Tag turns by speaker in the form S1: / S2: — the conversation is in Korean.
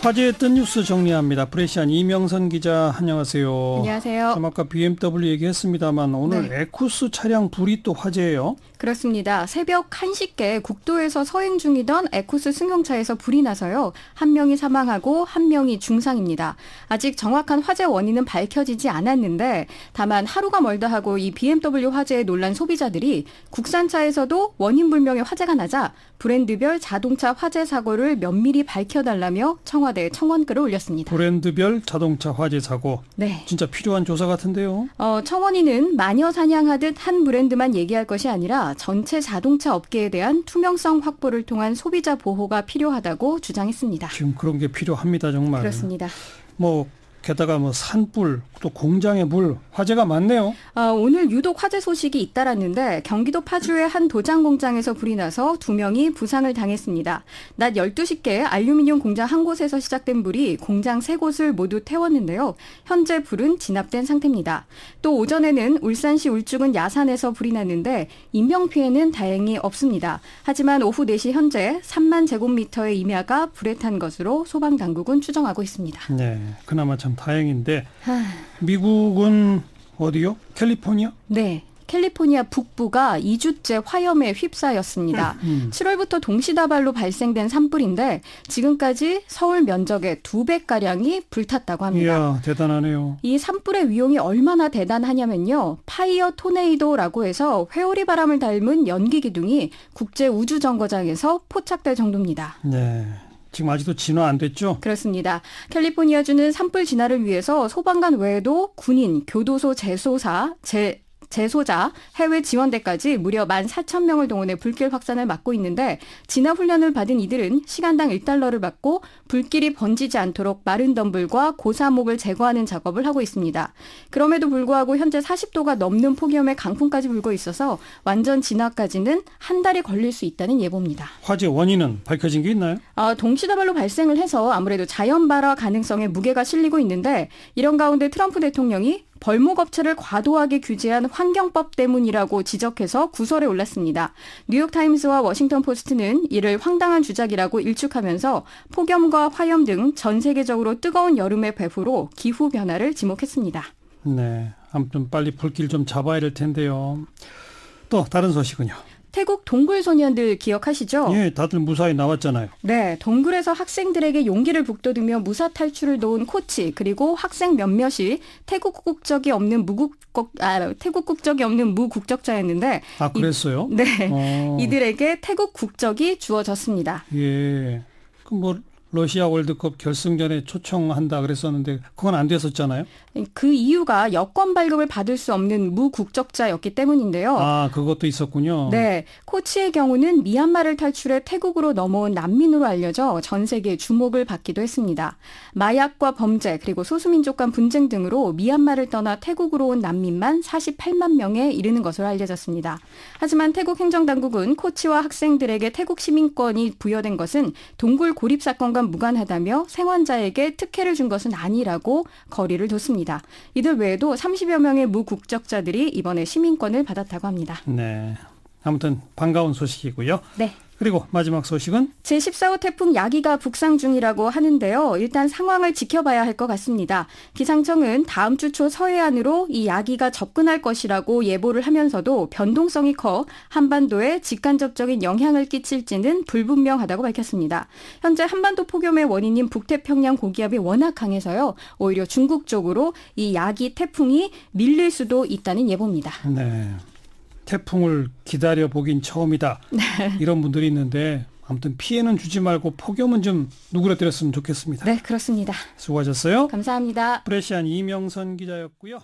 S1: 화제에 뜬 뉴스 정리합니다. 프레시안 이명선 기자, 안녕하세요.
S2: 안녕하세요.
S1: 좀 아까 BMW 얘기했습니다만 오늘 에쿠스 차량 불이 또 화제예요.
S2: 그렇습니다. 새벽 1시께 국도에서 서행 중이던 에쿠스 승용차에서 불이 나서요. 한 명이 사망하고 한 명이 중상입니다. 아직 정확한 화재 원인은 밝혀지지 않았는데 다만 하루가 멀다 하고 이 BMW 화재에 놀란 소비자들이 국산차에서도 원인 불명의 화재가 나자 브랜드별 자동차 화재 사고를 면밀히 밝혀달라며 청와대에 청원글을 올렸습니다.
S1: 브랜드별 자동차 화재 사고.
S2: 네.
S1: 진짜 필요한 조사 같은데요.
S2: 청원인은 마녀 사냥하듯 한 브랜드만 얘기할 것이 아니라 전체 자동차 업계에 대한 투명성 확보를 통한 소비자 보호가 필요하다고 주장했습니다.
S1: 지금 그런 게 필요합니다, 정말.
S2: 그렇습니다.
S1: 게다가 산불, 또 공장의 불, 화재가 많네요.
S2: 오늘 유독 화재 소식이 잇따랐는데 경기도 파주의 한 도장 공장에서 불이 나서 2명이 부상을 당했습니다. 낮 12시께 알루미늄 공장 한 곳에서 시작된 불이 공장 3곳을 모두 태웠는데요. 현재 불은 진압된 상태입니다. 또 오전에는 울산시 울주군 야산에서 불이 났는데 인명피해는 다행히 없습니다. 하지만 오후 4시 현재 3만 제곱미터의 임야가 불에 탄 것으로 소방당국은 추정하고 있습니다.
S1: 네, 그나마 참 다행인데 미국은 어디요? 캘리포니아?
S2: 네. 캘리포니아 북부가 2주째 화염에 휩싸였습니다. 7월부터 동시다발로 발생된 산불인데 지금까지 서울 면적의 2배가량이 불탔다고 합니다.
S1: 이야, 대단하네요.
S2: 이 산불의 위용이 얼마나 대단하냐면요. 파이어 토네이도라고 해서 회오리 바람을 닮은 연기 기둥이 국제우주정거장에서 포착될 정도입니다.
S1: 네. 지금 아직도 진화 안 됐죠?
S2: 그렇습니다. 캘리포니아주는 산불 진화를 위해서 소방관 외에도 군인, 교도소 재소자, 해외 지원대까지 무려 14,000명을 동원해 불길 확산을 막고 있는데 진화 훈련을 받은 이들은 시간당 $1를 받고 불길이 번지지 않도록 마른 덤불과 고사목을 제거하는 작업을 하고 있습니다. 그럼에도 불구하고 현재 40도가 넘는 폭염에 강풍까지 불고 있어서 완전 진화까지는 한 달이 걸릴 수 있다는 예보입니다.
S1: 화재 원인은 밝혀진 게 있나요?
S2: 동시다발로 발생을 해서 아무래도 자연 발화 가능성에 무게가 실리고 있는데 이런 가운데 트럼프 대통령이 벌목업체를 과도하게 규제한 환경법 때문이라고 지적해서 구설에 올랐습니다. 뉴욕타임스와 워싱턴포스트는 이를 황당한 주작이라고 일축하면서 폭염과 화염 등 전 세계적으로 뜨거운 여름의 배후로 기후변화를 지목했습니다.
S1: 네, 아무튼 빨리 불길 좀 잡아야 될 텐데요. 또 다른 소식은요?
S2: 태국 동굴 소년들 기억하시죠?
S1: 예, 다들 무사히 나왔잖아요.
S2: 네, 동굴에서 학생들에게 용기를 북돋으며 무사 탈출을 도운 코치 그리고 학생 몇몇이 태국 국적이 없는 무국적자였는데
S1: 그랬어요?
S2: 네, 이들에게 태국 국적이 주어졌습니다.
S1: 예, 러시아 월드컵 결승전에 초청한다 그랬었는데 그건 안 됐었잖아요.
S2: 그 이유가 여권 발급을 받을 수 없는 무국적자였기 때문인데요.
S1: 그것도 있었군요.
S2: 네, 코치의 경우는 미얀마를 탈출해 태국으로 넘어온 난민으로 알려져 전 세계의 주목을 받기도 했습니다. 마약과 범죄 그리고 소수민족 간 분쟁 등으로 미얀마를 떠나 태국으로 온 난민만 48만 명에 이르는 것으로 알려졌습니다. 하지만 태국 행정당국은 코치와 학생들에게 태국 시민권이 부여된 것은 동굴 고립 사건과 무관하다며 생환자에게 특혜를 준 것은 아니라고 거리를 뒀습니다. 이들 외에도 30여 명의 무국적자들이 이번에 시민권을 받았다고 합니다.
S1: 네, 아무튼 반가운 소식이고요.
S2: 네.
S1: 그리고 마지막 소식은?
S2: 제14호 태풍 야기가 북상 중이라고 하는데요. 일단 상황을 지켜봐야 할 것 같습니다. 기상청은 다음 주 초 서해안으로 이 야기가 접근할 것이라고 예보를 하면서도 변동성이 커 한반도에 직간접적인 영향을 끼칠지는 불분명하다고 밝혔습니다. 현재 한반도 폭염의 원인인 북태평양 고기압이 워낙 강해서요. 오히려 중국 쪽으로 이 야기 태풍이 밀릴 수도 있다는 예보입니다.
S1: 네. 태풍을 기다려보긴 처음이다. 이런 분들이 있는데 아무튼 피해는 주지 말고 폭염은 좀 누그러뜨렸으면 좋겠습니다.
S2: 네, 그렇습니다.
S1: 수고하셨어요.
S2: 감사합니다.
S1: 프레시안 이명선 기자였고요.